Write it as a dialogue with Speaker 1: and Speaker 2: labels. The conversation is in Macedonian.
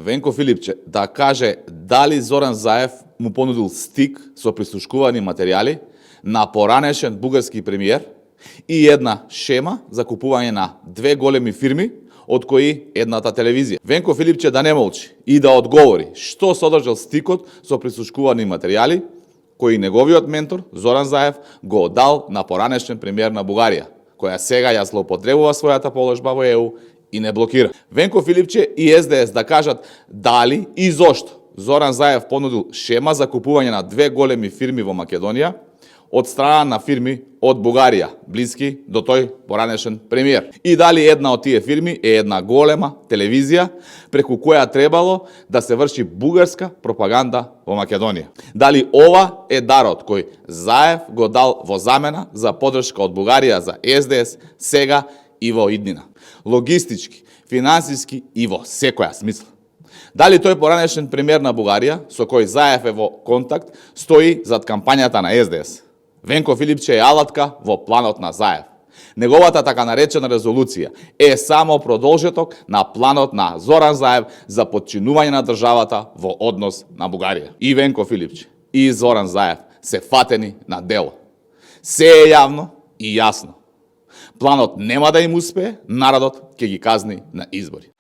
Speaker 1: Венко Филипче да каже дали Зоран Заев му понудил стик со прислушкувани материјали на поранешен бугарски премиер и една шема за купување на две големи фирми, од кои едната телевизија. Венко Филипче да не молчи и да одговори што содржал стикот со прислушкувани материјали кои неговиот ментор Зоран Заев го дал на поранешен премиер на Бугарија, која сега ја злоупотребува својата положба во ЕУ и не блокира. Венко Филипче и СДС да кажат дали и зошто Зоран Заев понудил шема за купување на две големи фирми во Македонија од страна на фирми од Бугарија, блиски до тој поранешен премиер. И дали една од тие фирми е една голема телевизија преку која требало да се врши бугарска пропаганда во Македонија. Дали ова е дарот кој Заев го дал во замена за поддршка од Бугарија за СДС сега и во иднина. Логистички, финансиски и во секоја смисла. Дали тој поранешен премиер на Бугарија, со кој Заев е во контакт, стои зад кампањата на СДС? Венко Филипче е алатка во планот на Заев. Неговата така наречена резолуција е само продолжеток на планот на Зоран Заев за подчинување на државата во однос на Бугарија. И Венко Филипче, и Зоран Заев се фатени на дело. Се е јавно и јасно. Планот нема да им успее, народот ќе ги казни на избори.